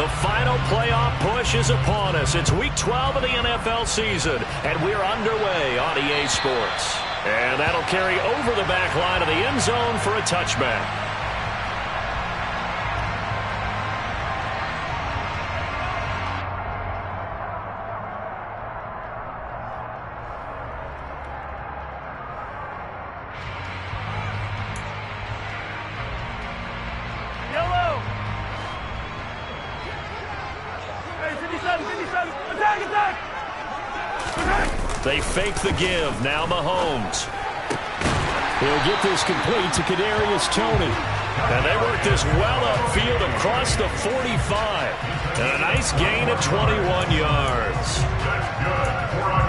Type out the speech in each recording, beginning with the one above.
The final playoff push is upon us. It's Week 12 of the NFL season, and we're underway on EA Sports. And that'll carry over the back line of the end zone for a touchback. They fake the give. Now Mahomes. He'll get this complete to Kadarius Toney. And they work this well upfield across the 45. And a nice gain of 21 yards.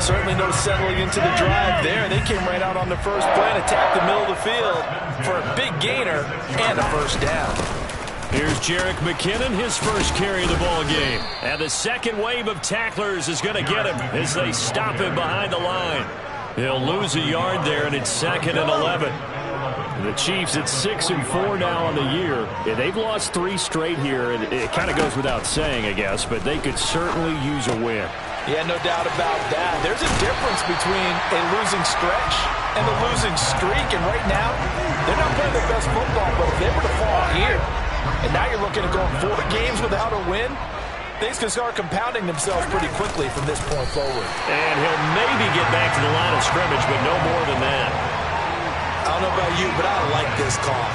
Certainly no settling into the drive there. They came right out on the first play and attacked the middle of the field for a big gainer and a first down. Here's Jerick McKinnon, his first carry of the ball game. And the second wave of tacklers is going to get him as they stop him behind the line. He'll lose a yard there, and it's 2nd and 11. The Chiefs at 6-4 now on the year. Yeah, they've lost 3 straight here, and it kind of goes without saying, I guess, but they could certainly use a win. Yeah, no doubt about that. There's a difference between a losing stretch and a losing streak, and right now, they're not playing their best football, but if they were to fall here, and now you're looking at going 4 games without a win, things can start compounding themselves pretty quickly from this point forward. And he'll maybe get back to the line of scrimmage, but no more than that. I don't know about you, but I like this call.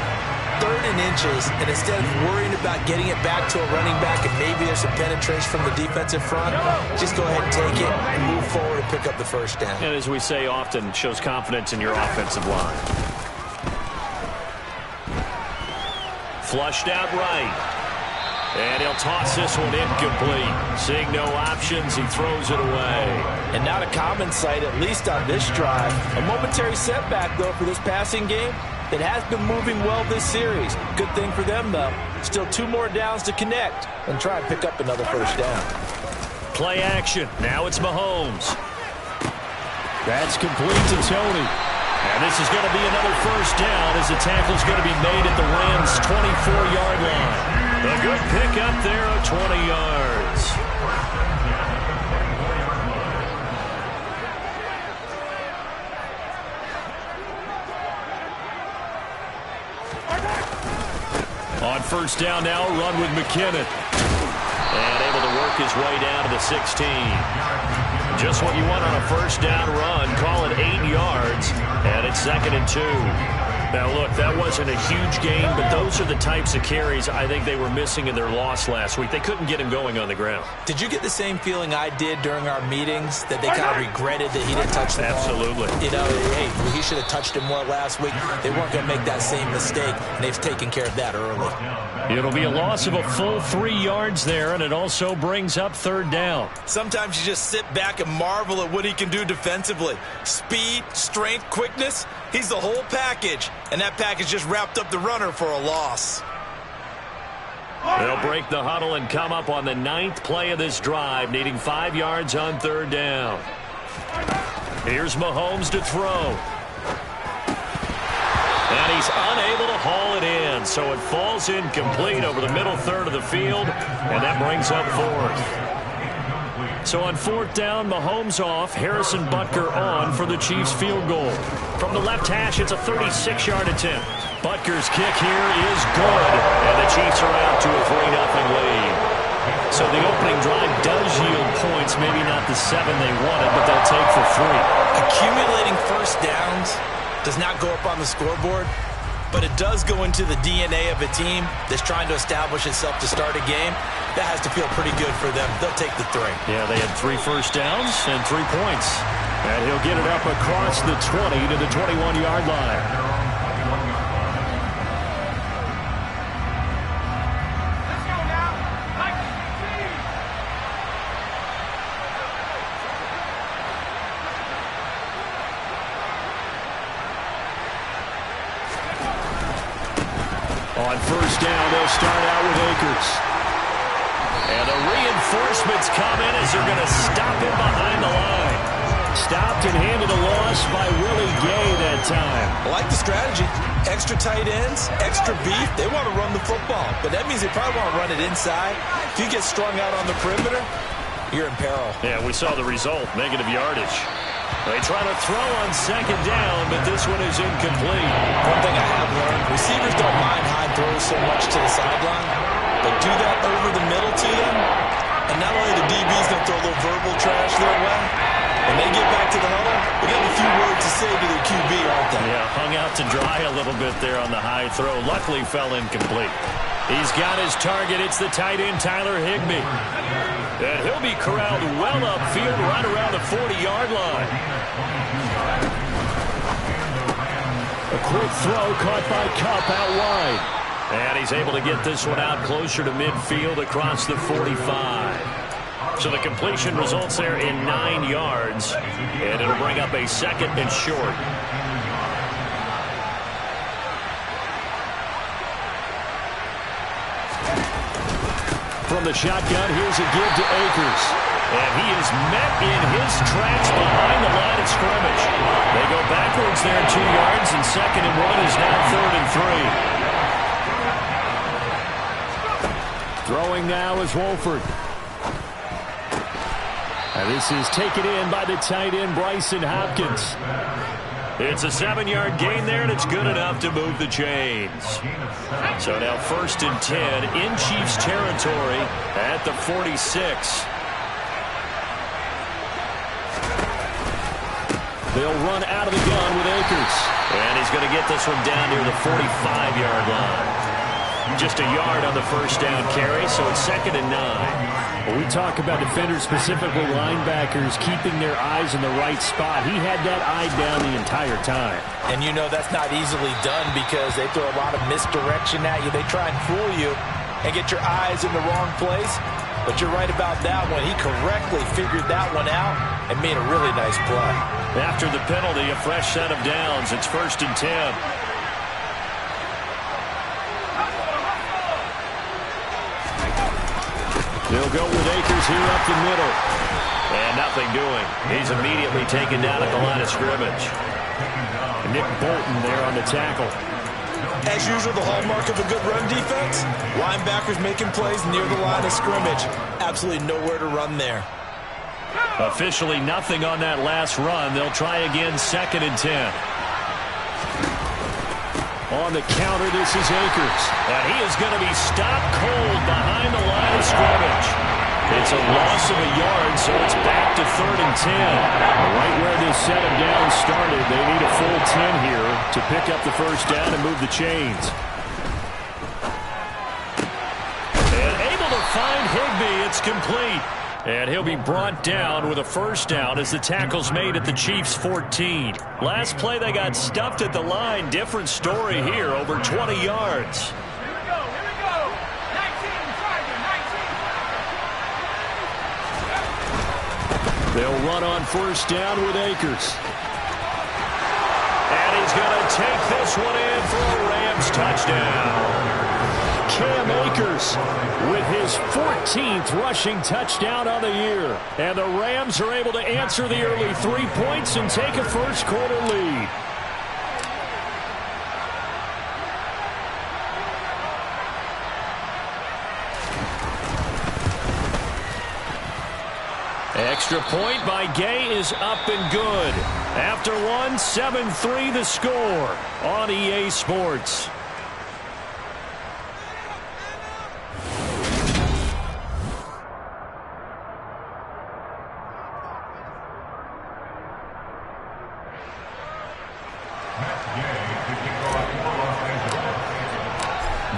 3rd and inches, and instead of worrying about getting it back to a running back and maybe there's some penetration from the defensive front, just go ahead and take it and move forward and pick up the first down. And as we say often, shows confidence in your offensive line. Flushed out right. And he'll toss this one incomplete. Seeing no options, he throws it away. And not a common sight, at least on this drive. A momentary setback, though, for this passing game that has been moving well this series. Good thing for them, though. Still 2 more downs to connect and try and pick up another first down. Play action. Now it's Mahomes. That's complete to Toney. And this is going to be another first down as the tackle's going to be made at the Rams' 24-yard line. A good pickup there of 20 yards. On first down now, a run with McKinnon. And able to work his way down to the 16. Just what you want on a first down run. Call it 8 yards. And it's 2nd and 2. Now, look, that wasn't a huge gain, but those are the types of carries I think they were missing in their loss last week. They couldn't get him going on the ground. Did you get the same feeling I did during our meetings, that they kind of regretted that he didn't touch the ball? Absolutely. You know, hey, he should have touched it more last week. They weren't going to make that same mistake, and they've taken care of that early. It'll be a loss of a full 3 yards there, and it also brings up 3rd down. Sometimes you just sit back and marvel at what he can do defensively. Speed, strength, quickness, he's the whole package. And that package just wrapped up the runner for a loss. They'll break the huddle and come up on the 9th play of this drive, needing 5 yards on 3rd down. Here's Mahomes to throw. And he's unable to haul it in, so it falls incomplete over the middle 3rd of the field, and that brings up 4th. So on 4th down, Mahomes off, Harrison Butker on for the Chiefs field goal. From the left hash, it's a 36-yard attempt. Butker's kick here is good, and the Chiefs are out to a 3-0 lead. So the opening drive does yield points, maybe not the 7 they wanted, but they'll take for 3. Accumulating first downs does not go up on the scoreboard, but it does go into the DNA of a team that's trying to establish itself to start a game. That has to feel pretty good for them. They'll take the 3. Yeah, they had 3 first downs and 3 points. And he'll get it up across the 20 to the 21-yard line. On first down, they'll start out with Akers. And the reinforcements come in as they're going to stop him behind the line. Stopped and handed a loss by Willie Gay, that time. I like the strategy. Extra tight ends, extra beef. They want to run the football, but that means they probably want to run it inside. If you get strung out on the perimeter, you're in peril. Yeah, we saw the result, negative yardage. They try to throw on second down, but this one is incomplete. One thing I have learned, receivers don't mind high throws so much to the sideline, but do that over the middle to them, and not only the DB's going to throw a little verbal trash their way, when they get back to the huddle, they got a few words to say to their QB, aren't they? Yeah, hung out to dry a little bit there on the high throw. Luckily fell incomplete. He's got his target. It's the tight end, Tyler Higbee. And he'll be corralled well upfield right around the 40-yard line. A quick throw caught by Kupp out wide. And he's able to get this one out closer to midfield across the 45. So the completion results there in 9 yards. And it'll bring up a second and short. From the shotgun, here's a give to Akers. And he is met in his tracks behind the line of scrimmage. They go backwards there 2 yards, and second and 1 is now 3rd and 3. Throwing now is Wolford. And this is taken in by the tight end, Bryson Hopkins. It's a 7-yard gain there, and it's good enough to move the chains. So now 1st and 10 in Chiefs territory at the 46. They'll run out of the gun with Akers. And he's going to get this one down near the 45-yard line. Just a yard on the first down carry, so it's 2nd and 9. Well, we talk about defenders, specifically linebackers, keeping their eyes in the right spot. He had that eye down the entire time. And you know that's not easily done because they throw a lot of misdirection at you. They try and fool you and get your eyes in the wrong place. But you're right about that one. He correctly figured that one out and made a really nice play. After the penalty, a fresh set of downs. It's 1st and 10. They'll go with Akers here up the middle. And nothing doing. He's immediately taken down at the line of scrimmage. Nick Bolton there on the tackle. As usual, the hallmark of a good run defense, linebackers making plays near the line of scrimmage. Absolutely nowhere to run there. Officially nothing on that last run. They'll try again, 2nd and 10. On the counter, this is Akers. And he is going to be stopped cold behind the line of scrimmage. It's a loss of a yard, so it's back to 3rd and 10. Right where this set of downs started, they need a full 10 here to pick up the first down and move the chains. And able to find Higbee. It's complete. And he'll be brought down with a first down as the tackle's made at the Chiefs' 14. Last play, they got stuffed at the line. Different story here, over 20 yards. Here we go. 19, Tiger, 19. They'll run on first down with Akers. And he's going to take this one in for a Rams touchdown. Cam Akers with his 14th rushing touchdown on the year. And the Rams are able to answer the early 3 points and take a first-quarter lead. Extra point by Gay is up and good. After one, 7-3 the score on EA Sports.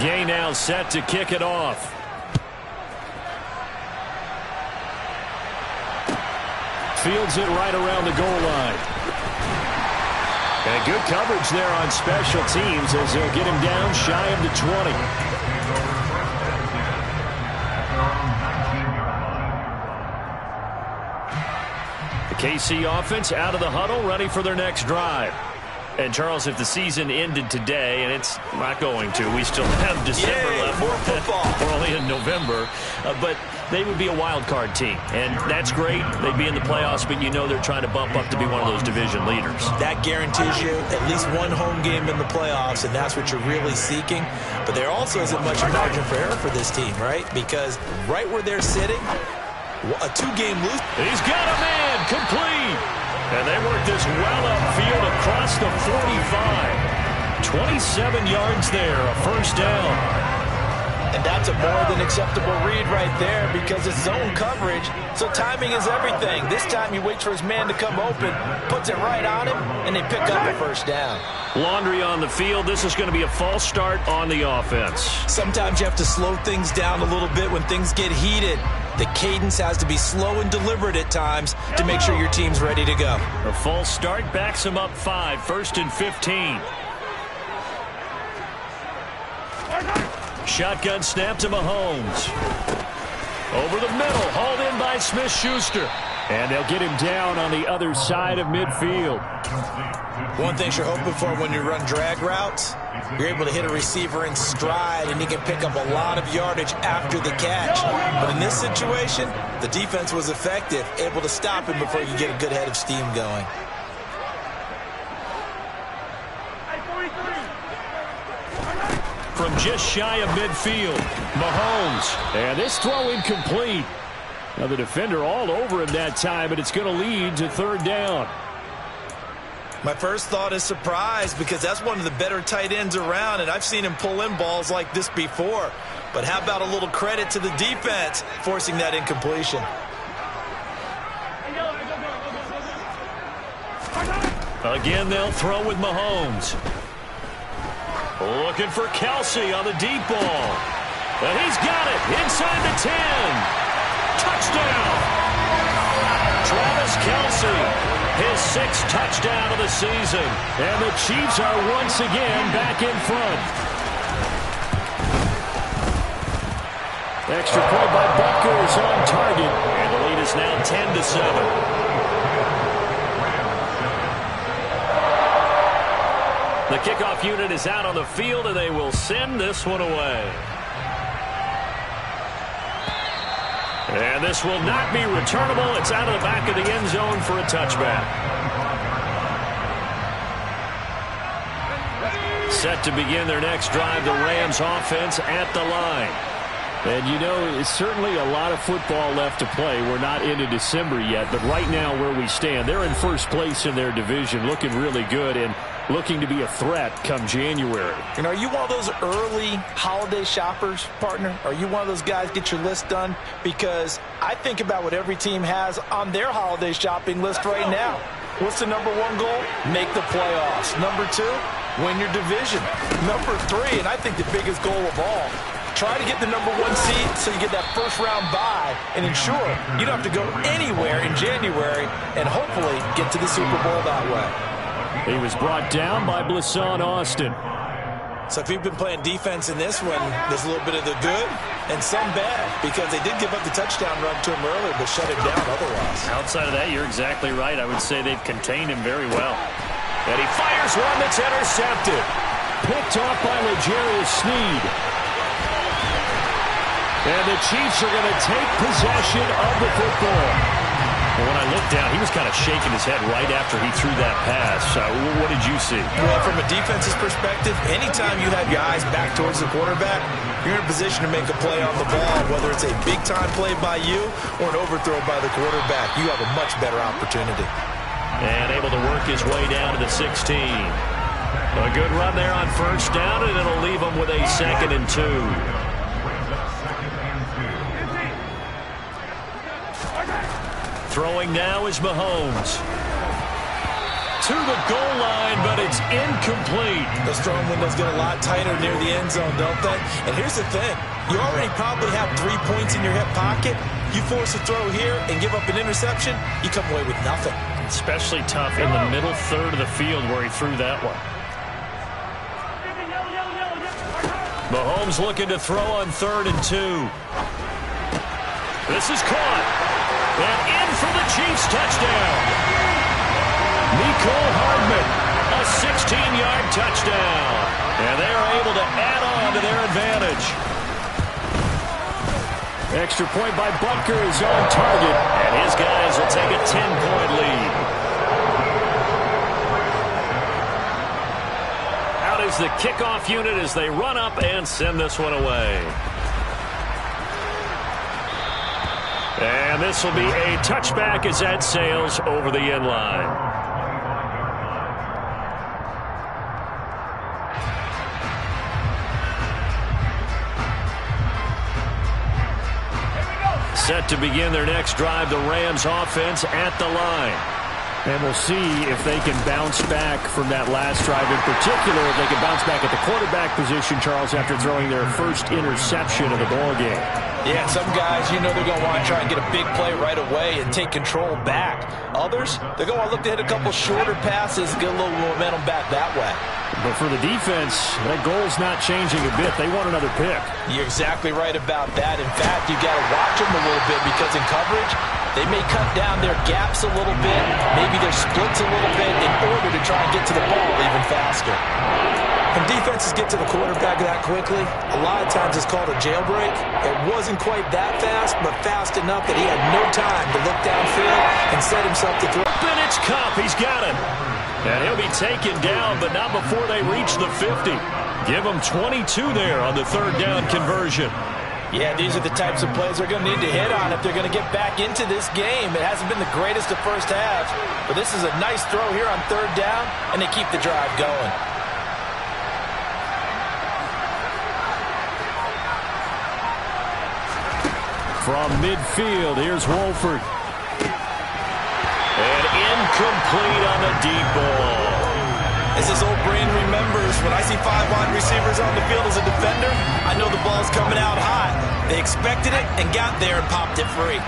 Gay now set to kick it off. Fields it right around the goal line. And good coverage there on special teams as they'll get him down shy of the 20. The KC offense out of the huddle, ready for their next drive. And, Charles, if the season ended today, and it's not going to, we still have December left. More football. We're only in November. But they would be a wild card team. And that's great. They'd be in the playoffs, but you know they're trying to bump up to be one of those division leaders. That guarantees you at least one home game in the playoffs, and that's what you're really seeking. But there also isn't much margin for error for this team, right? Because right where they're sitting, a two-game lose. He's got a man complete. And they work this well upfield across the 45. 27 yards there, a first down. And that's a more than acceptable read right there because it's zone coverage, so timing is everything. This time he waits for his man to come open, puts it right on him, and they pick up a first down. Laundry on the field. This is going to be a false start on the offense. Sometimes you have to slow things down a little bit when things get heated. The cadence has to be slow and deliberate at times to make sure your team's ready to go. A false start backs him up 5, 1st and 15. Shotgun snap to Mahomes. Over the middle, hauled in by Smith-Schuster. And they'll get him down on the other side of midfield. One thing you're hoping for when you run drag routes, you're able to hit a receiver in stride, and he can pick up a lot of yardage after the catch. But in this situation, the defense was effective, able to stop him before you get a good head of steam going. From just shy of midfield, Mahomes. And this throw incomplete. Now the defender all over him that time, but it's going to lead to 3rd down. My first thought is surprise because that's one of the better tight ends around, and I've seen him pull in balls like this before. But how about a little credit to the defense forcing that incompletion? Again, they'll throw with Mahomes. Looking for Kelsey on the deep ball. And he's got it inside the 10. Touchdown. Travis Kelsey, his 6th touchdown of the season. And the Chiefs are once again back in front. Extra point by Butker is on target. And the lead is now 10-7. The kickoff unit is out on the field, and they will send this one away. And this will not be returnable. It's out of the back of the end zone for a touchback. Set to begin their next drive, the Rams offense at the line. And you know, it's certainly a lot of football left to play. We're not into December yet, but right now where we stand, they're in first place in their division, looking really good and looking to be a threat come January. And are you one of those early holiday shoppers, partner? Are you one of those guys get your list done? Because I think about what every team has on their holiday shopping list right now. What's the #1 goal? Make the playoffs. #2, win your division. #3, and I think the biggest goal of all, try to get the #1 seed so you get that first-round bye and ensure you don't have to go anywhere in January and hopefully get to the Super Bowl that way. He was brought down by Blisson Austin. So if you've been playing defense in this one, there's a little bit of the good and some bad because they did give up the touchdown run to him earlier but shut him down otherwise. Outside of that, you're exactly right. I would say they've contained him very well. And he fires one that's intercepted. Picked off by L'Jarius Sneed. And the Chiefs are going to take possession of the football. When I looked down, he was kind of shaking his head right after he threw that pass. What did you see? Well, from a defense's perspective, anytime you have your eyes back towards the quarterback, you're in a position to make a play on the ball, whether it's a big-time play by you or an overthrow by the quarterback. You have a much better opportunity. And able to work his way down to the 16. A good run there on first down, and it'll leave him with a 2nd and 2. Throwing now is Mahomes. To the goal line, but it's incomplete. Those throwing windows get a lot tighter near the end zone, don't they? And here's the thing. You already probably have 3 points in your hip pocket. You force a throw here and give up an interception, you come away with nothing. Especially tough in the middle third of the field where he threw that one. Mahomes looking to throw on 3rd and 2. This is caught. And in for the Chiefs touchdown. Mecole Hardman, a 16-yard touchdown. And they are able to add on to their advantage. Extra point by Butker is on target, and his guys will take a 10-point lead. Out is the kickoff unit as they run up and send this one away. And this will be a touchback as that sails over the end line. Set to begin their next drive, the Rams offense at the line. And we'll see if they can bounce back from that last drive in particular, if they can bounce back at the quarterback position, Charles, after throwing their first interception of the ballgame. Yeah, some guys, you know they're going to want to try and get a big play right away and take control back. Others, they're going to look to hit a couple shorter passes, get a little momentum back that way. But for the defense, that goal's not changing a bit. They want another pick. You're exactly right about that. In fact, you got to watch them a little bit because in coverage, they may cut down their gaps a little bit, maybe their splits a little bit in order to try and get to the ball even faster. When defenses get to the quarterback that quickly, a lot of times it's called a jailbreak. It wasn't quite that fast, but fast enough that he had no time to look downfield and set himself to throw. It's Cup, he's got it. And he'll be taken down, but not before they reach the 50. Give him 22 there on the third down conversion. Yeah, these are the types of plays they're going to need to hit on if they're going to get back into this game. It hasn't been the greatest of first halves, but this is a nice throw here on third down, and they keep the drive going. From midfield, here's Wolford. And incomplete on the deep ball. As his old brain remembers, when I see 5 wide receivers on the field as a defender, I know the ball's coming out hot. They expected it and got there and popped it free.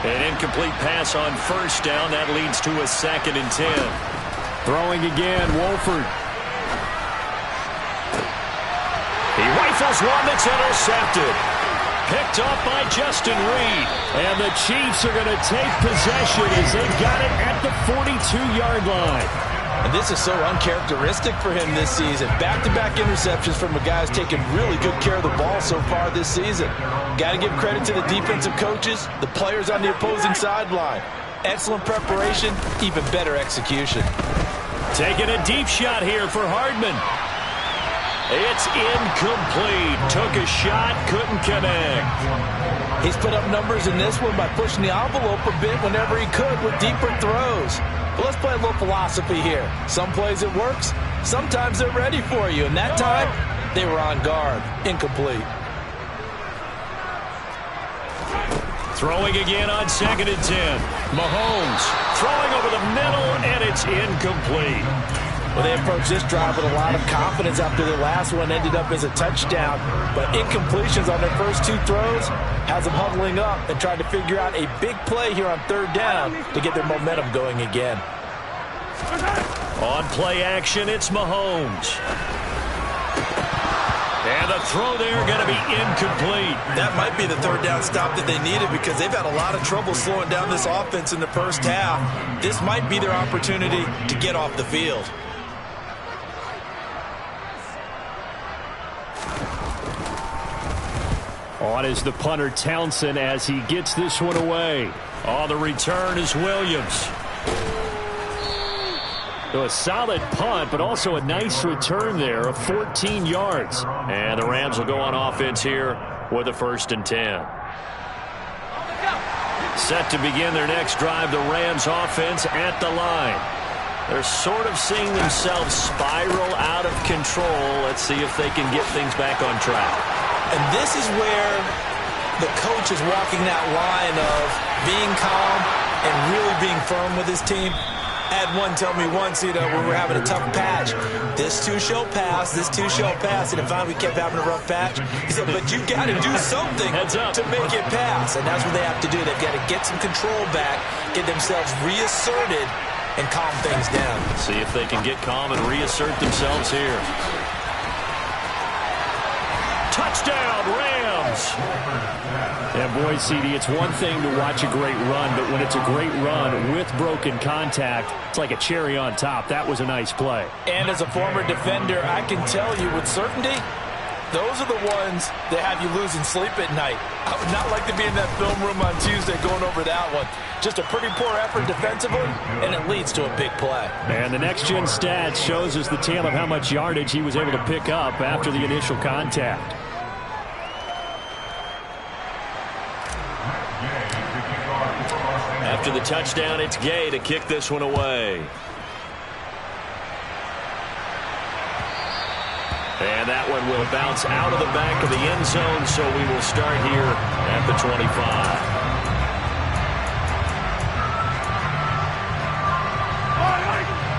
An incomplete pass on first down. That leads to a 2nd and 10. Throwing again, Wolford. He rifles one that's intercepted. Picked off by Justin Reed. And the Chiefs are going to take possession as they've got it at the 42-yard line. And this is so uncharacteristic for him this season. Back-to-back interceptions from a guy who's taken really good care of the ball so far this season. Got to give credit to the defensive coaches, the players on the opposing sideline. Excellent preparation, even better execution. Taking a deep shot here for Hardman. It's incomplete. Took a shot, couldn't connect. He's put up numbers in this one by pushing the envelope a bit whenever he could with deeper throws. But let's play a little philosophy here. Some plays it works, sometimes they're ready for you. And that time, they were on guard. Incomplete. Throwing again on 2nd and 10. Mahomes throwing over the middle, and it's incomplete. Well, they approached this drive with a lot of confidence after the last one ended up as a touchdown. But incompletions on their first 2 throws has them huddling up and trying to figure out a big play here on third down to get their momentum going again. On play action, it's Mahomes. And the throw there going to be incomplete. That might be the third down stop that they needed because they've had a lot of trouble slowing down this offense in the first half. This might be their opportunity to get off the field. On is the punter Townsend as he gets this one away. On the return is Williams. So a solid punt, but also a nice return there of 14 yards. And the Rams will go on offense here with a 1st and 10. Set to begin their next drive, the Rams offense at the line. They're sort of seeing themselves spiral out of control. Let's see if they can get things back on track. And this is where the coach is walking that line of being calm and really being firm with his team. I had one tell me once, when we were having a tough patch, this too shall pass, this too shall pass, and finally we kept having a rough patch. He said, but you got to do something to make it pass, and that's what they have to do. They've got to get some control back, get themselves reasserted, and calm things down. See if they can get calm and reassert themselves here. Touchdown, Rams! And boy, CD, it's one thing to watch a great run, but when it's a great run with broken contact, it's like a cherry on top. That was a nice play. And as a former defender, I can tell you with certainty, Those are the ones that have you losing sleep at night. I would not like to be in that film room on Tuesday going over that one. Just a pretty poor effort defensively, and it leads to a big play. And the next-gen stats shows us the tale of how much yardage he was able to pick up after the initial contact. After the touchdown, it's Gay to kick this one away. And that one will bounce out of the back of the end zone, so we will start here at the 25.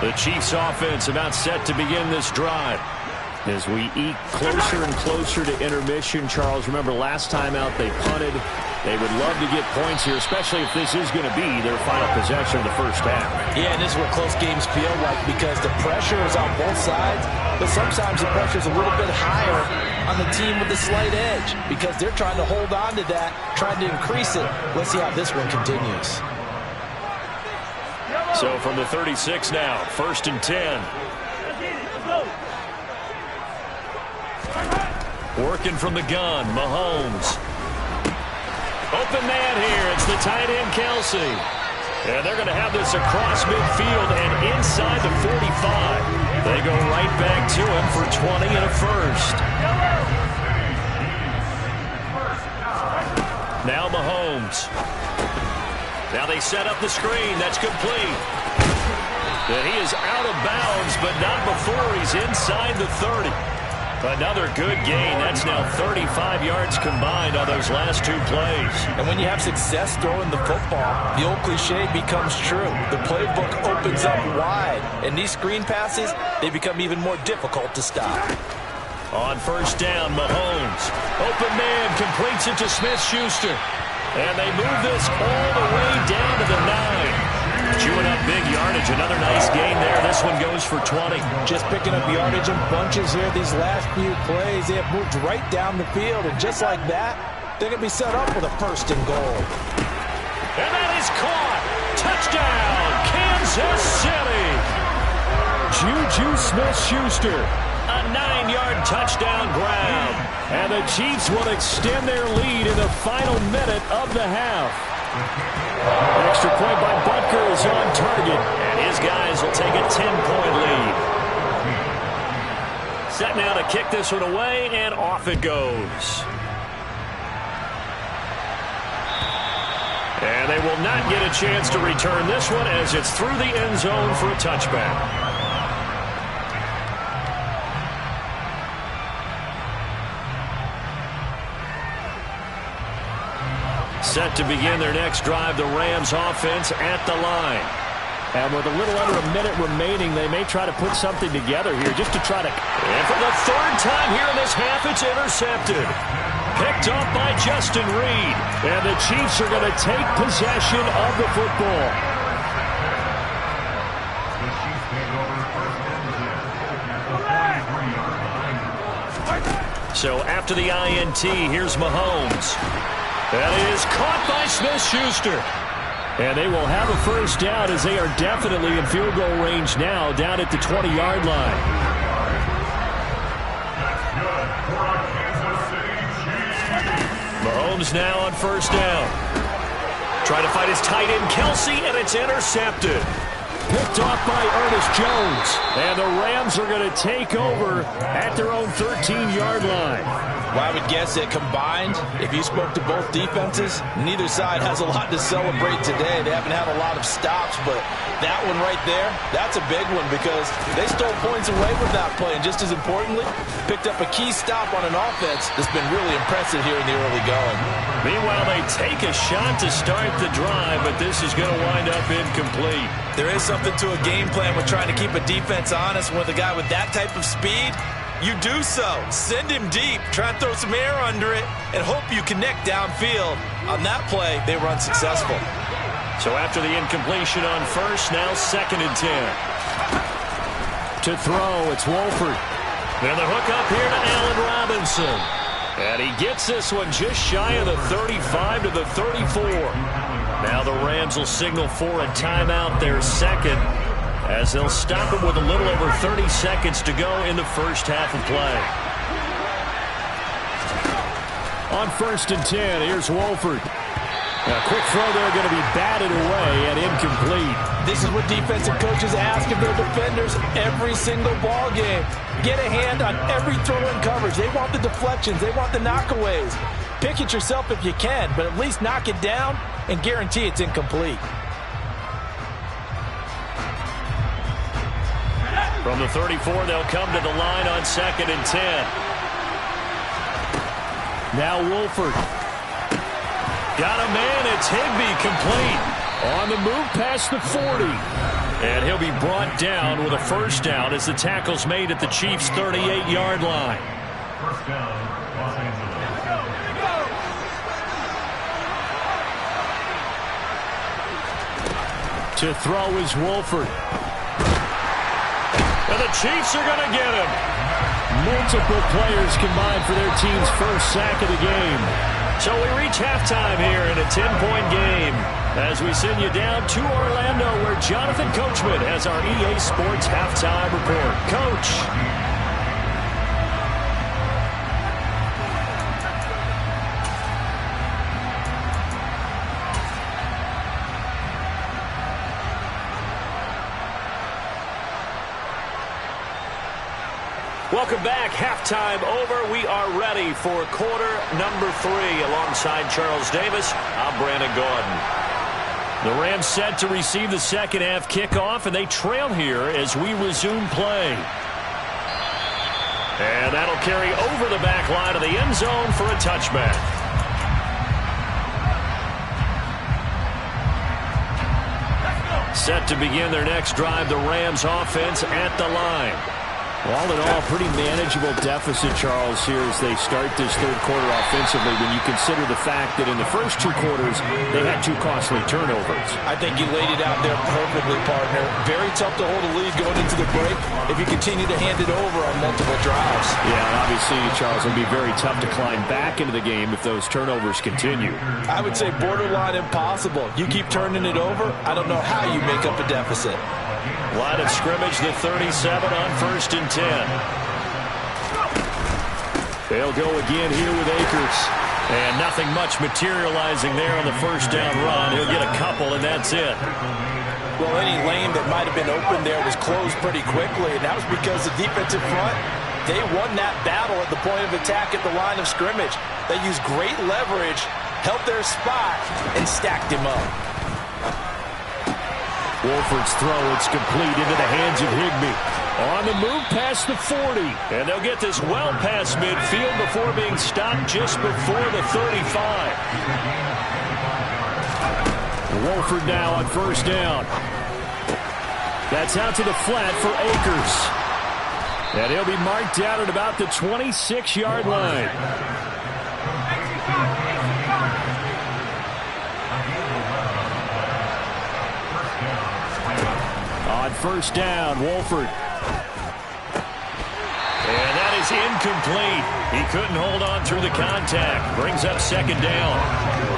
The Chiefs offense about set to begin this drive. As we eke closer and closer to intermission, Charles, remember last time out they punted. They would love to get points here, especially if this is going to be their final possession of the first half. Yeah, and this is what close games feel like because the pressure is on both sides, but sometimes the pressure is a little bit higher on the team with the slight edge because they're trying to hold on to that, trying to increase it. Let's see how this one continues. So from the 36 now, 1st and 10. Working from the gun, Mahomes. Open man here. It's the tight end, Kelsey. And they're going to have this across midfield and inside the 45. They go right back to him for 20 and a first. Now Mahomes. Now they set up the screen. That's complete. And he is out of bounds, but not before he's inside the 30. Another good gain. That's now 35 yards combined on those last two plays. And when you have success throwing the football, the old cliche becomes true. The playbook opens up wide, and these screen passes, they become even more difficult to stop. On first down, Mahomes. Open man completes it to Smith-Schuster. And they move this all the way down to the 9. Chewing up big yardage. Another nice gain there. This one goes for 20. Just picking up yardage in bunches here. These last few plays, they have moved right down the field. And just like that, they're going to be set up with a 1st and goal. And that is caught. Touchdown, Kansas City. Juju Smith-Schuster. A 9-yard touchdown grab. And the Chiefs will extend their lead in the final minute of the half. An extra point by Butker is on target, and his guys will take a 10-point lead. Set now to kick this one away, and off it goes. And they will not get a chance to return this one as it's through the end zone for a touchback. Set to begin their next drive, the Rams offense at the line. And with a little under a minute remaining, they may try to put something together here just to try to... And for the 3rd time here in this half, it's intercepted. Picked up by Justin Reed. And the Chiefs are going to take possession of the football. So after the INT, here's Mahomes. That is caught by Smith-Schuster. And they will have a first down as they are definitely in field goal range now down at the 20-yard line. Mahomes now on first down. Trying to fight his tight end, Kelsey, and it's intercepted. Picked off by Ernest Jones. And the Rams are going to take over at their own 13-yard line. Well, I would guess that combined, if you spoke to both defenses, neither side has a lot to celebrate today. They haven't had a lot of stops, but that one right there, that's a big one because they stole points away with that play. And just as importantly, picked up a key stop on an offense that's been really impressive here in the early going. Meanwhile, they take a shot to start the drive, but this is going to wind up incomplete. There is something to a game plan with trying to keep a defense honest with a guy with that type of speed. You do so. Send him deep. Try and throw some air under it and hope you connect downfield. On that play, they were unsuccessful. So after the incompletion on first, now 2nd and 10. To throw, it's Wolford. And the hook up here to Allen Robinson. And he gets this one just shy of the 35 to the 34. Now the Rams will signal for a timeout, their second, as they'll stop him with a little over 30 seconds to go in the first half of play. On 1st and 10, here's Wolford. A quick throw there going to be batted away and incomplete. This is what defensive coaches ask of their defenders every single ball game. Get a hand on every throw in coverage. They want the deflections. They want the knockaways. Pick it yourself if you can, but at least knock it down and guarantee it's incomplete. From the 34, they'll come to the line on 2nd and 10. Now Wolford. Got a man. It's Higbee, complete. On the move past the 40. And he'll be brought down with a first down as the tackle's made at the Chiefs' 38-yard line. First down, Los Angeles. To throw is Wolford. And the Chiefs are going to get him. Multiple players combined for their team's first sack of the game. So we reach halftime here in a 10-point game as we send you down to Orlando where Jonathan Coachman has our EA Sports halftime report. Coach. Welcome back. Halftime over. We are ready for quarter number 3. Alongside Charles Davis, I'm Brandon Gordon. The Rams set to receive the second half kickoff, and they trail here as we resume play. And that'll carry over the back line of the end zone for a touchback. Set to begin their next drive, the Rams offense at the line. All in all, pretty manageable deficit, Charles, here as they start this third quarter offensively when you consider the fact that in the first 2 quarters, they had 2 costly turnovers. I think you laid it out there perfectly, partner. Very tough to hold a lead going into the break if you continue to hand it over on multiple drives. Yeah, and obviously, Charles, it'll be very tough to climb back into the game if those turnovers continue. I would say borderline impossible. You keep turning it over, I don't know how you make up a deficit. Line of scrimmage, the 37 on 1st and 10. They'll go again here with Akers. And nothing much materializing there on the first down run. He'll get a couple, and that's it. Well, any lane that might have been open there was closed pretty quickly, and that was because the defensive front, they won that battle at the point of attack at the line of scrimmage. They used great leverage, held their spot, and stacked him up. Wolford's throw, it's complete into the hands of Higbee. On the move past the 40. And they'll get this well past midfield before being stopped just before the 35. Wolford now on first down. That's out to the flat for Akers. And he'll be marked down at about the 26-yard line. On first down, Wolford. And that is incomplete. He couldn't hold on through the contact. Brings up second down.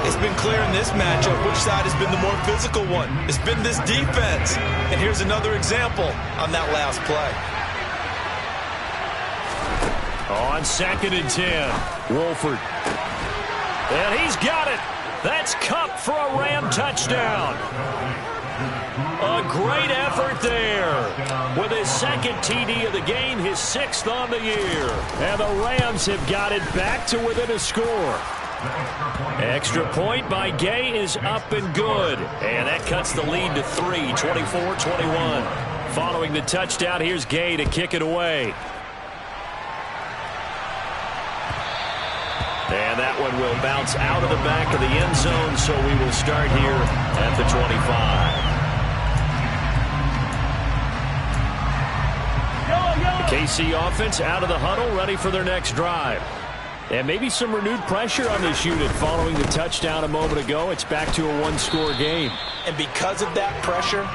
It's been clear in this matchup which side has been the more physical one. It's been this defense. And here's another example on that last play. On 2nd and 10, Wolford. And he's got it. That's Kupp for a Ram touchdown. A great effort there. With his second TD of the game, his 6th on the year. And the Rams have got it back to within a score. Extra point by Gay is up and good. And that cuts the lead to 3, 24-21. Following the touchdown, here's Gay to kick it away. And that one will bounce out of the back of the end zone, so we will start here at the 25. The KC offense out of the huddle, ready for their next drive. And maybe some renewed pressure on this unit following the touchdown a moment ago. It's back to a 1-score game. And because of that pressure,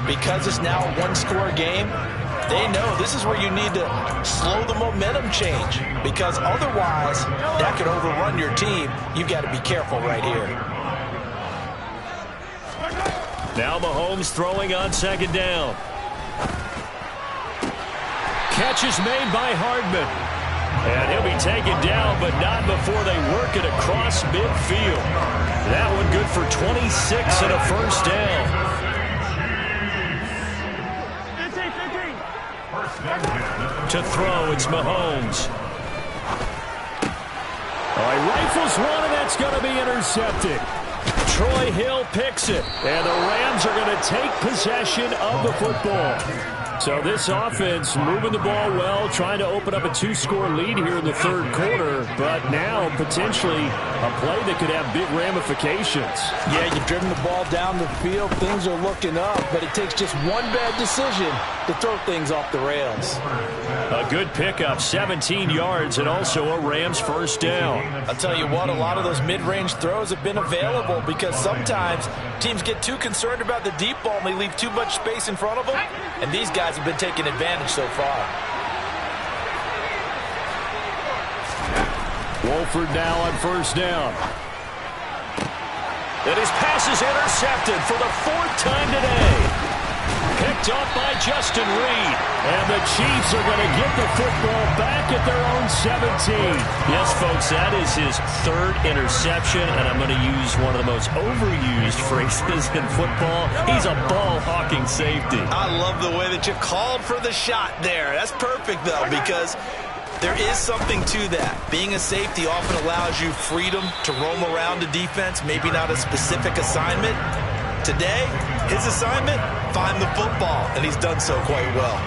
because it's now a 1-score game, they know this is where you need to slow the momentum change, because otherwise that could overrun your team. You've got to be careful right here. Now Mahomes throwing on second down. Catch is made by Hardman. And he'll be taken down, but not before they work it across midfield. That one good for 26 and a first down. To throw, it's Mahomes. All right, rifles one, and that's going to be intercepted. Troy Hill picks it, and the Rams are going to take possession of the football. So this offense moving the ball well, trying to open up a two-score lead here in the third quarter, but now potentially a play that could have big ramifications. Yeah, you've driven the ball down the field. Things are looking up, but it takes just one bad decision to throw things off the rails. A good pickup, 17 yards, and also a Rams first down. I'll tell you what, a lot of those mid-range throws have been available because sometimes teams get too concerned about the deep ball and they leave too much space in front of them, and these guys have been taking advantage so far. Wolford now on first down. And his pass is intercepted for the fourth time today. Picked off by Justin Reed. And the Chiefs are going to get the football back at their own 17. Yes, folks, that is his third interception, and I'm going to use one of the most overused phrases in football. He's a ball-hawking safety. I love the way that you called for the shot there. That's perfect, though, because there is something to that. Being a safety often allows you freedom to roam around the defense, maybe not a specific assignment. Today, his assignment, find the football, and he's done so quite well.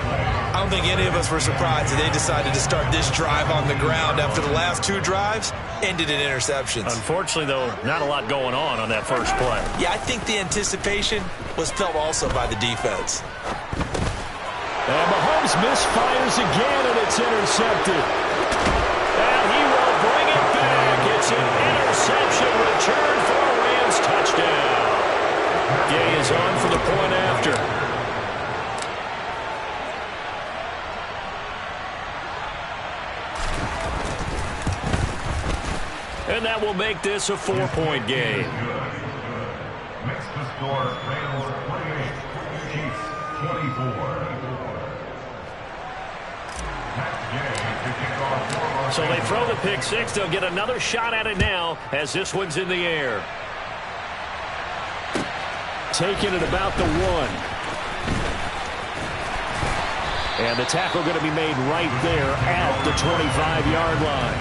I don't think any of us were surprised that they decided to start this drive on the ground after the last two drives ended in interceptions. Unfortunately, though, not a lot going on that first play. Yeah, I think the anticipation was felt also by the defense. And Mahomes misfires again, and it's intercepted. And he will bring it back. It's an interception return for a Rams touchdown. Gay is on for the point after. And that will make this a 4-point game. Makes the score Rams 28, Chiefs 24. So they throw the pick six. They'll get another shot at it now as this one's in the air. Taking it about the 1. And the tackle going to be made right there at the 25-yard line.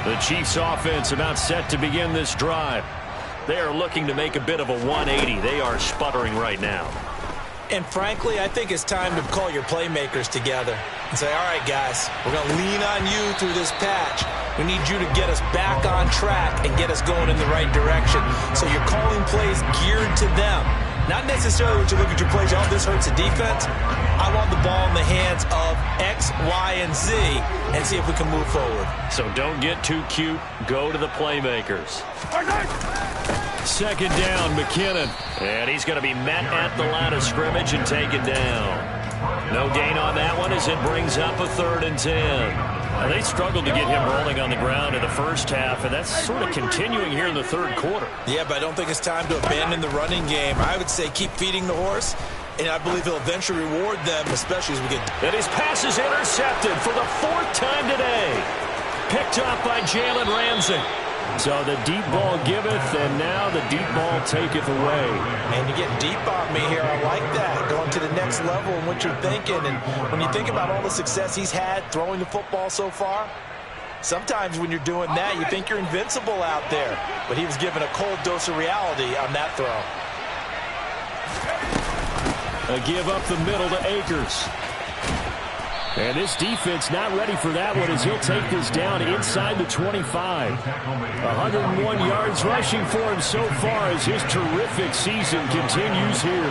The Chiefs offense about set to begin this drive. They are looking to make a bit of a 180. They are sputtering right now. And frankly, I think it's time to call your playmakers together and say, all right, guys, we're going to lean on you through this patch. We need you to get us back on track and get us going in the right direction. So you're calling plays geared to them. Not necessarily when you look at your plays, oh, this hurts the defense. I want the ball in the hands of X, Y, and Z and see if we can move forward. So don't get too cute. Go to the playmakers. Second down, McKinnon. And he's going to be met at the line of scrimmage and taken down. No gain on that one as it brings up a 3rd and 10. Now, they struggled to get him rolling on the ground in the first half, and that's sort of continuing here in the third quarter. Yeah, but I don't think it's time to abandon the running game. I would say keep feeding the horse, and I believe he'll eventually reward them, especially as we get... And his pass is intercepted for the 4th time today. Picked up by Jalen Ramsey. So the deep ball giveth, and now the deep ball taketh away. Man, you get deep on me here. I like that. Going to the next level in what you're thinking. And when you think about all the success he's had throwing the football so far, sometimes when you're doing that, you think you're invincible out there. But he was given a cold dose of reality on that throw. A give up the middle to Akers. And this defense not ready for that one as he'll take this down inside the 25. 101 yards rushing for him so far as his terrific season continues here.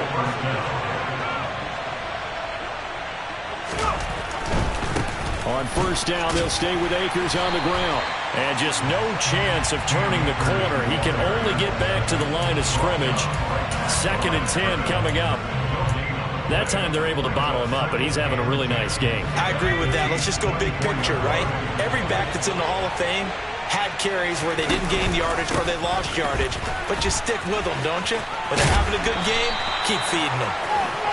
On first down, they'll stay with Akers on the ground. And just no chance of turning the corner. He can only get back to the line of scrimmage. 2nd and 10 coming up. That time they're able to bottle him up, but he's having a really nice game. I agree with that. Let's just go big picture, right? Every back that's in the Hall of Fame had carries where they didn't gain yardage or they lost yardage, but you stick with them, don't you? When they're having a good game, keep feeding them.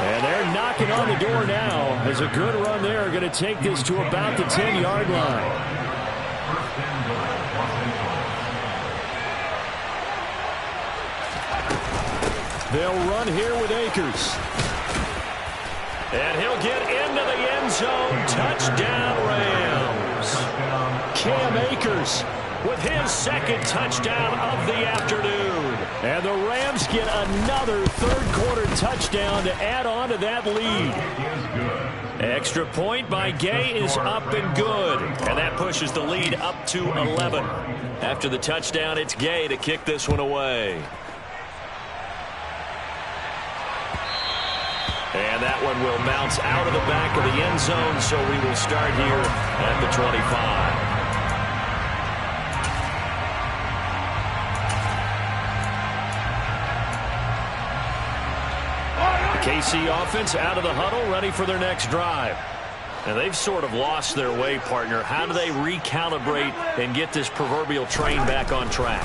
And they're knocking on the door now as a good run there are going to take this to about the 10-yard line. They'll run here with Akers. And he'll get into the end zone. Touchdown, Rams. Cam Akers with his second touchdown of the afternoon. And the Rams get another third-quarter touchdown to add on to that lead. Extra point by Gay is up and good. And that pushes the lead up to 11. After the touchdown, it's Gay to kick this one away. And that one will bounce out of the back of the end zone, so we will start here at the 25. The KC offense out of the huddle, ready for their next drive. And they've sort of lost their way, partner. How do they recalibrate and get this proverbial train back on track?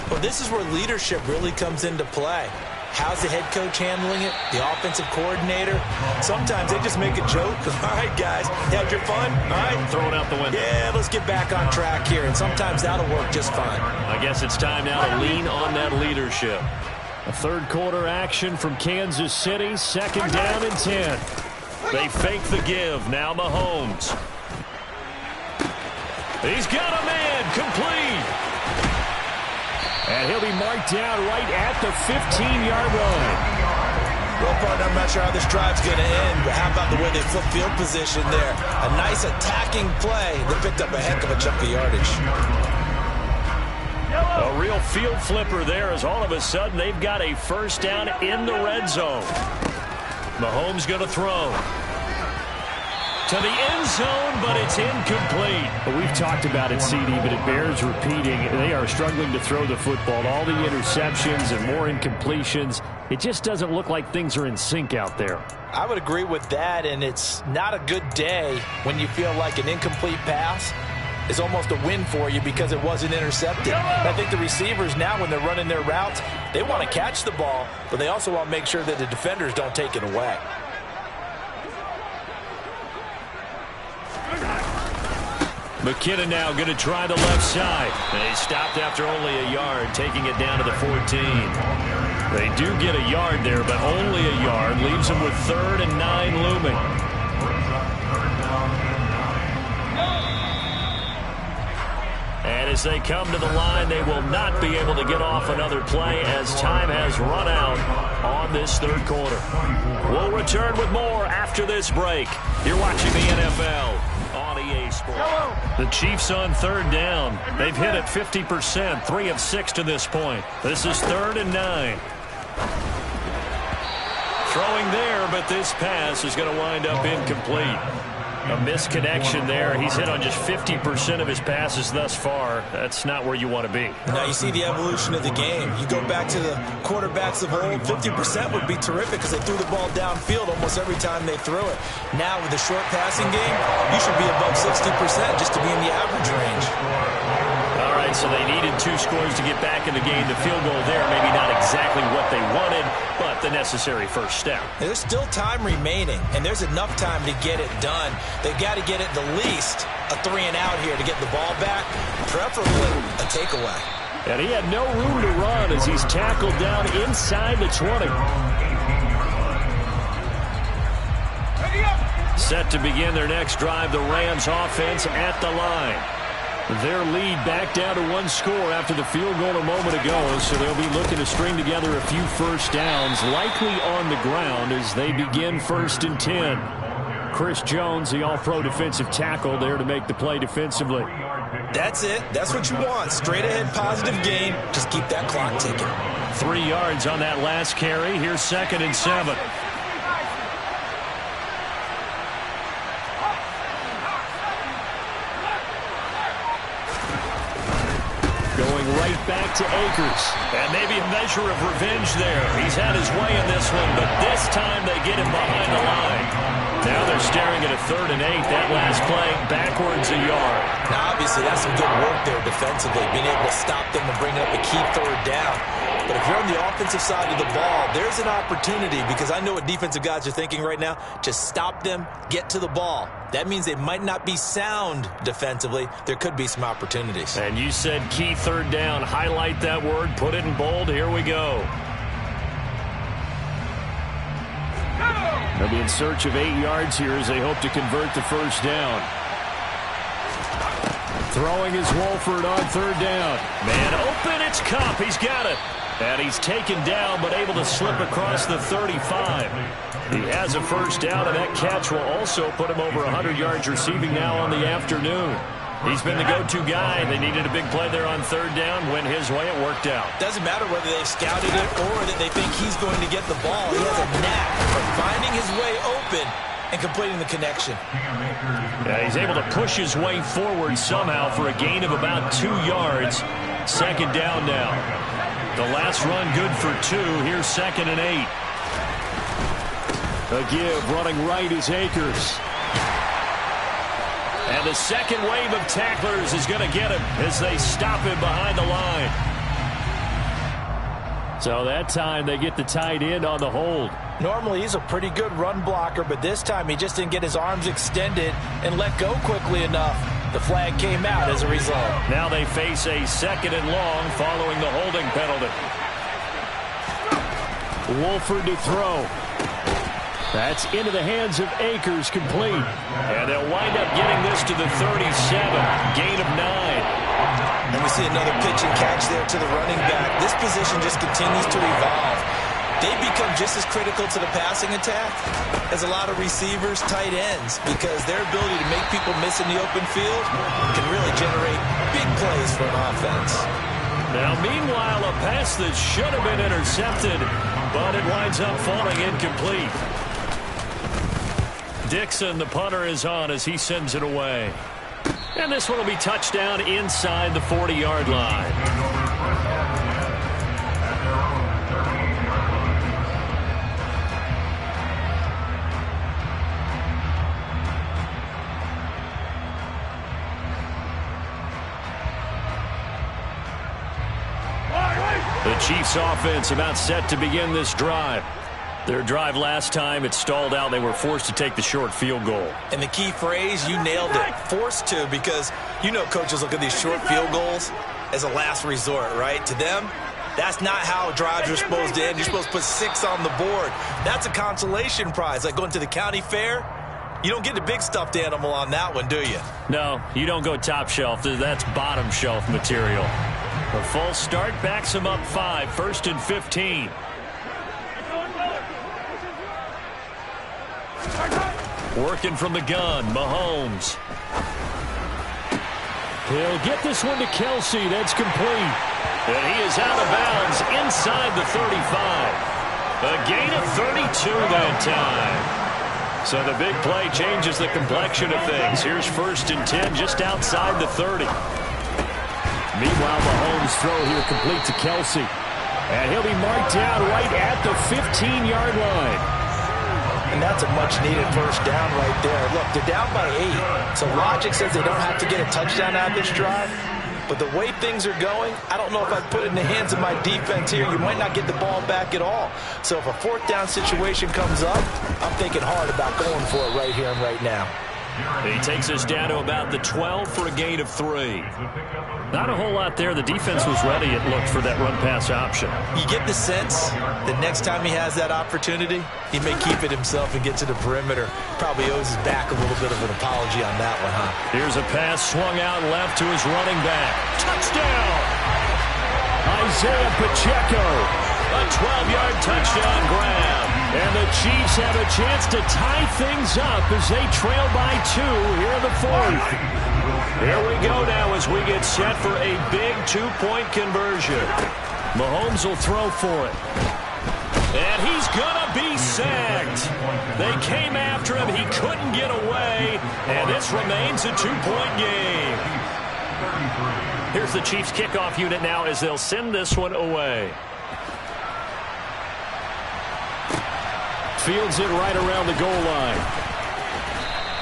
Well, this is where leadership really comes into play. How's the head coach handling it? The offensive coordinator? Sometimes they just make a joke. All right, guys, you had your fun? All right. Throw it out the window. Yeah, let's get back on track here. And sometimes that'll work just fine. I guess it's time now to lean on that leadership. A third-quarter action from Kansas City. Second down and 10. They fake the give. Now Mahomes. He's got a man. Complete. And he'll be marked down right at the 15-yard line. Well, partner, I'm not sure how this drive's going to end, but how about the way they flip field position there? A nice attacking play. They picked up a heck of a chunk of yardage. A real field flipper there as all of a sudden they've got a first down in the red zone. Mahomes going to throw. To the end zone, but it's incomplete. Well, we've talked about it, CD, but it bears repeating. They are struggling to throw the football. All the interceptions and more incompletions. It just doesn't look like things are in sync out there. I would agree with that, and it's not a good day when you feel like an incomplete pass is almost a win for you because it wasn't intercepted. I think the receivers now, when they're running their routes, they want to catch the ball, but they also want to make sure that the defenders don't take it away. McKinnon now going to try the left side. And he stopped after only a yard, taking it down to the 14. They do get a yard there, but only a yard. Leaves them with 3rd and 9 looming. And as they come to the line, they will not be able to get off another play as time has run out on this third quarter. We'll return with more after this break. You're watching the NFL on EA Sports. The Chiefs on third down. They've hit it 50%, 3 of 6 to this point. This is 3rd and 9. Throwing there, but this pass is going to wind up incomplete. A misconnection there. He's hit on just 50% of his passes thus far. That's not where you want to be. Now you see the evolution of the game. You go back to the quarterbacks of old, 50% would be terrific because they threw the ball downfield almost every time they threw it. Now with the short passing game, you should be above 60% just to be in the average range. All right, so they needed 2 scores to get back in the game. The field goal there, maybe not exactly what they wanted, but the necessary first step. There's still time remaining, and there's enough time to get it done. They've got to get it the least a 3 and out here to get the ball back, preferably a takeaway. And he had no room to run as he's tackled down inside the 20. Set to begin their next drive, the Rams offense at the line. Their lead back down to 1 score after the field goal a moment ago, so they'll be looking to string together a few first downs, likely on the ground as they begin 1st and 10. Chris Jones, the all-pro defensive tackle, there to make the play defensively. That's it. That's what you want. Straight ahead positive game. Just keep that clock ticking. 3 yards on that last carry. Here's 2nd and 7. Right back to Akers. And maybe a measure of revenge there. He's had his way in this one, but this time they get him behind the line. Now they're staring at a 3rd and 8. That last play backwards a yard. Now, obviously, that's some good work there defensively, being able to stop them and bring up a key 3rd down. But if you're on the offensive side of the ball, there's an opportunity, because I know what defensive guys are thinking right now. Just stop them, get to the ball. That means they might not be sound defensively. There could be some opportunities. And you said key 3rd down. Highlight that word, put it in bold. Here we go. They'll be in search of 8 yards here as they hope to convert the 1st down. Throwing is Wolford on 3rd down. Man open, it's Cup. He's got it. And he's taken down, but able to slip across the 35. He has a 1st down, and that catch will also put him over 100 yards receiving now on the afternoon. He's been the go-to guy. They needed a big play there on 3rd down. Went his way. It worked out. Doesn't matter whether they've scouted it or that they think he's going to get the ball. He has a knack for finding his way open and completing the connection. Yeah, he's able to push his way forward somehow for a gain of about 2 yards. 2nd down now. The last run good for 2. Here's 2nd and 8. A give running right is Akers. And the second wave of tacklers is going to get him as they stop him behind the line. So that time they get the tight end on the hold. Normally he's a pretty good run blocker, but this time he just didn't get his arms extended and let go quickly enough. The flag came out as a result. Now they face a 2nd and long following the holding penalty. Wolford to throw. That's into the hands of Akers, complete. And they'll wind up getting this to the 37. Gain of 9. And we see another pitch and catch there to the running back. This position just continues to evolve. They become just as critical to the passing attack as a lot of receivers, tight ends, because their ability to make people miss in the open field can really generate big plays for an offense. Now, meanwhile, a pass that should have been intercepted, but it winds up falling incomplete. Dixon, the punter, is on as he sends it away. And this one will be touchdown inside the 40-yard line. The Chiefs offense about set to begin this drive. Their drive last time, it stalled out. They were forced to take the short field goal. And the key phrase, you nailed it, forced to, because you know coaches look at these short field goals as a last resort, right? To them, that's not how drives are supposed to end. You're supposed to put 6 on the board. That's a consolation prize, like going to the county fair. You don't get the big stuffed animal on that one, do you? No, you don't go top shelf. That's bottom shelf material. A false start backs him up 5, 1st and 15. Working from the gun, Mahomes. He'll get this one to Kelsey. That's complete. And he is out of bounds inside the 35. A gain of 32 that time. So the big play changes the complexion of things. Here's 1st and 10 just outside the 30. Meanwhile, Mahomes' throw here complete to Kelsey. And he'll be marked down right at the 15-yard line. And that's a much-needed 1st down right there. Look, they're down by 8. So logic says they don't have to get a touchdown out of this drive. But the way things are going, I don't know if I'd put it in the hands of my defense here. You might not get the ball back at all. So if a 4th down situation comes up, I'm thinking hard about going for it right here and right now. He takes us down to about the 12 for a gain of 3. Not a whole lot there. The defense was ready, it looked, for that run-pass option. You get the sense that next time he has that opportunity, he may keep it himself and get to the perimeter. Probably owes his back a little bit of an apology on that one, huh? Here's a pass swung out left to his running back. Touchdown! Isaiah Pacheco. A 12-yard touchdown grab. And the Chiefs have a chance to tie things up as they trail by 2 here in the 4th. Here we go now as we get set for a big 2-point conversion. Mahomes will throw for it. And he's going to be sacked. They came after him. He couldn't get away. And this remains a 2-point game. Here's the Chiefs kickoff unit now as they'll send this one away. Fields it right around the goal line.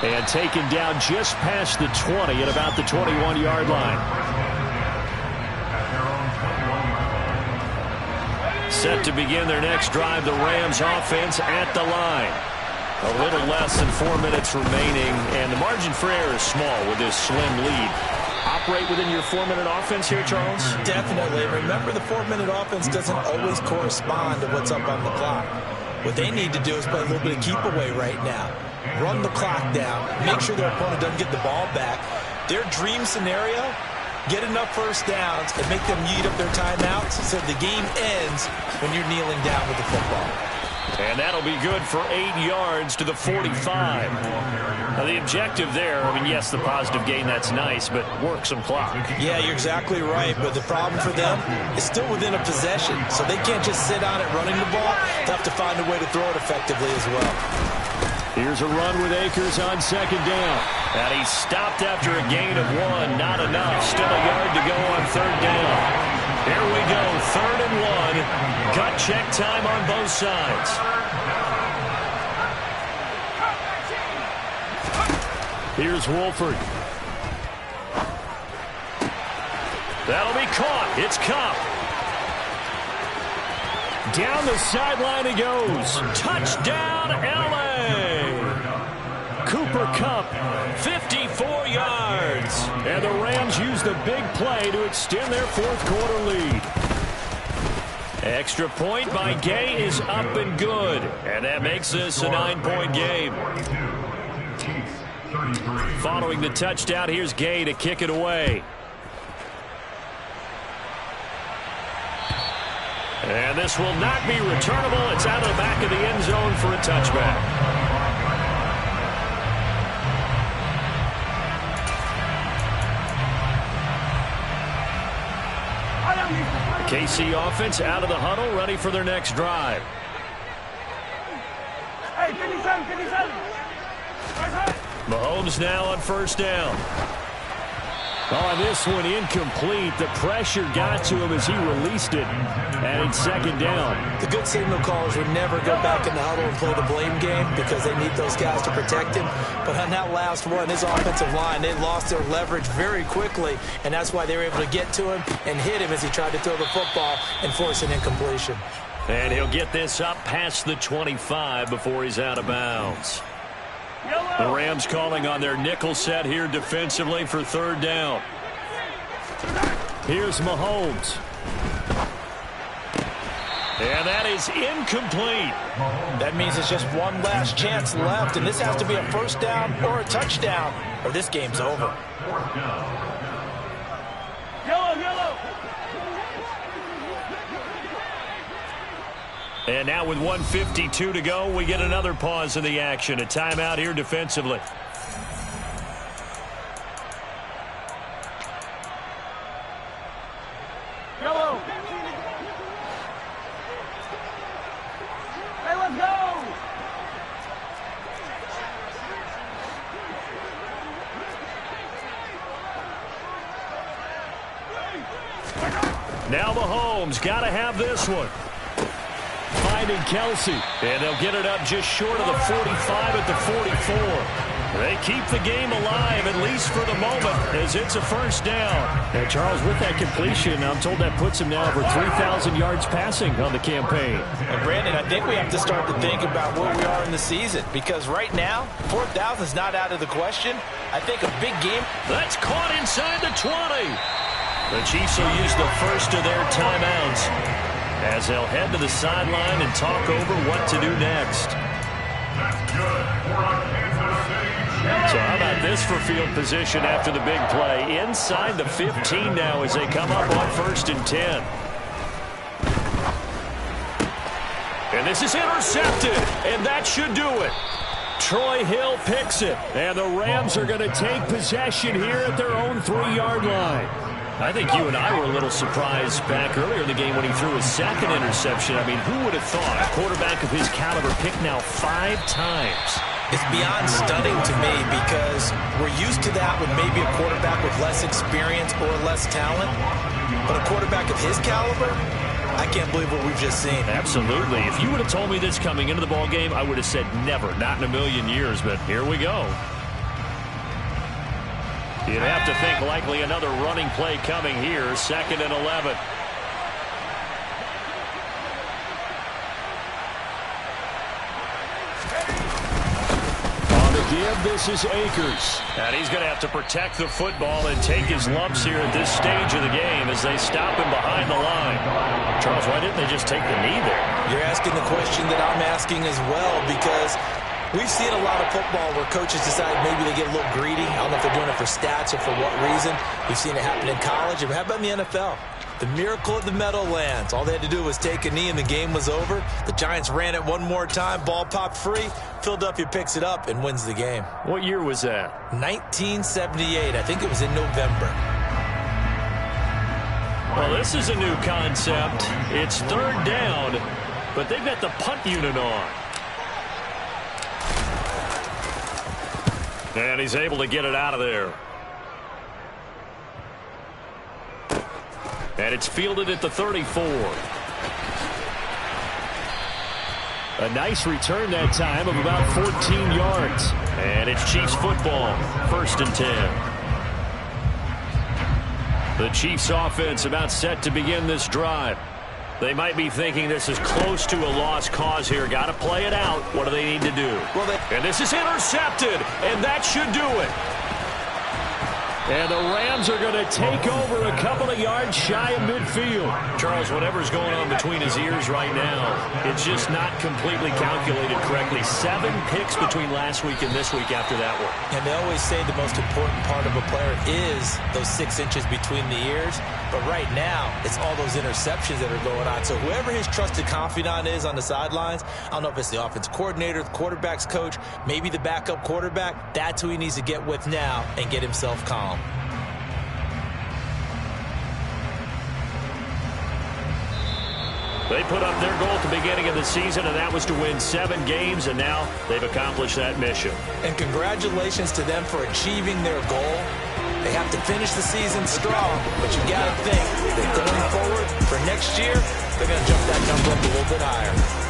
And taken down just past the 20 at about the 21-yard line. Set to begin their next drive, the Rams offense at the line. A little less than 4 minutes remaining, and the margin for error is small with this slim lead. Operate within your 4-minute offense here, Charles? Definitely. Remember, the 4-minute offense doesn't always correspond to what's up on the clock. What they need to do is play a little bit of keep away right now. Run the clock down. Make sure their opponent doesn't get the ball back. Their dream scenario, get enough first downs and make them eat up their timeouts so the game ends when you're kneeling down with the football. And that'll be good for 8 yards to the 45. Now, the objective there, I mean, yes, the positive gain, that's nice, but work some clock. Yeah, you're exactly right, but the problem for them is still within a possession, so they can't just sit on it running the ball. They have to find a way to throw it effectively as well. Here's a run with Akers on second down. And he's stopped after a gain of 1. Not enough. Still a yard to go on third down. Here we go, 3rd and 1. Gut check time on both sides. Here's Wolford. That'll be caught. It's Cup. Down the sideline he goes. Touchdown, L.A. Cooper Kupp, 54 yards. And the Rams use the big play to extend their fourth-quarter lead. Extra point by Gay is up and good. And that makes this a 9-point game. Following the touchdown, here's Gay to kick it away. And this will not be returnable. It's out of the back of the end zone for a touchback. KC offense out of the huddle, ready for their next drive. Mahomes now on first down. On this one, incomplete. The pressure got to him as he released it. And it's second down. The good signal callers would never go back in the huddle and play the blame game because they need those guys to protect him. But on that last one, his offensive line, they lost their leverage very quickly, and that's why they were able to get to him and hit him as he tried to throw the football and force an incompletion. And he'll get this up past the 25 before he's out of bounds. The Rams calling on their nickel set here defensively for third down. Here's Mahomes. And that is incomplete. That means it's just one last chance left, and this has to be a first down or a touchdown, or this game's over. And now with 1:52 to go, we get another pause in the action. A timeout here defensively. Yellow. Hey, let's go. Now Mahomes got to have this one. Finding Kelsey. And they'll get it up just short of the 45 at the 44. They keep the game alive, at least for the moment, as it's a first down. And Charles, with that completion, I'm told that puts him now over 3,000 yards passing on the campaign. And Brandon, I think we have to start to think about where we are in the season, because right now, 4,000 is not out of the question. I think a big game. That's caught inside the 20. The Chiefs will use the first of their timeouts as they'll head to the sideline and talk over what to do next. So how about this for field position after the big play? Inside the 15 now as they come up on 1st and 10. And this is intercepted, and that should do it. Troy Hill picks it, and the Rams are going to take possession here at their own 3-yard line. I think you and I were a little surprised back earlier in the game when he threw his second interception. I mean, who would have thought a quarterback of his caliber picked now 5 times? It's beyond stunning to me because we're used to that with maybe a quarterback with less experience or less talent. But a quarterback of his caliber, I can't believe what we've just seen. Absolutely. If you would have told me this coming into the ball game, I would have said never, not in a million years. But here we go. You'd have to think likely another running play coming here, 2nd and 11. Give, this is Akers. And he's going to have to protect the football and take his lumps here at this stage of the game as they stop him behind the line. Charles, why didn't they just take the knee there? You're asking the question that I'm asking as well, because we've seen a lot of football where coaches decide maybe they get a little greedy. I don't know if they're doing it for stats or for what reason. We've seen it happen in college. How about in the NFL? The miracle of the Meadowlands. All they had to do was take a knee and the game was over. The Giants ran it one more time. Ball popped free. Philadelphia picks it up and wins the game. What year was that? 1978. I think it was in November. Well, this is a new concept. It's 3rd down, but they've got the punt unit on. And he's able to get it out of there. And it's fielded at the 34. A nice return that time of about 14 yards. And it's Chiefs football, 1st and 10. The Chiefs offense about set to begin this drive. They might be thinking this is close to a lost cause here. Got to play it out. What do they need to do? And this is intercepted, and that should do it. And the Rams are going to take over a couple of yards shy of midfield. Charles, whatever's going on between his ears right now, it's just not completely calculated correctly. 7 picks between last week and this week after that one. And they always say the most important part of a player is those 6 inches between the ears. But right now, it's all those interceptions that are going on. So whoever his trusted confidant is on the sidelines, I don't know if it's the offensive coordinator, the quarterback's coach, maybe the backup quarterback, that's who he needs to get with now and get himself calm. They put up their goal at the beginning of the season, and that was to win 7 games, and now they've accomplished that mission. And congratulations to them for achieving their goal. They have to finish the season strong, but you got to think that going forward for next year, they're going to jump that number up a little bit higher.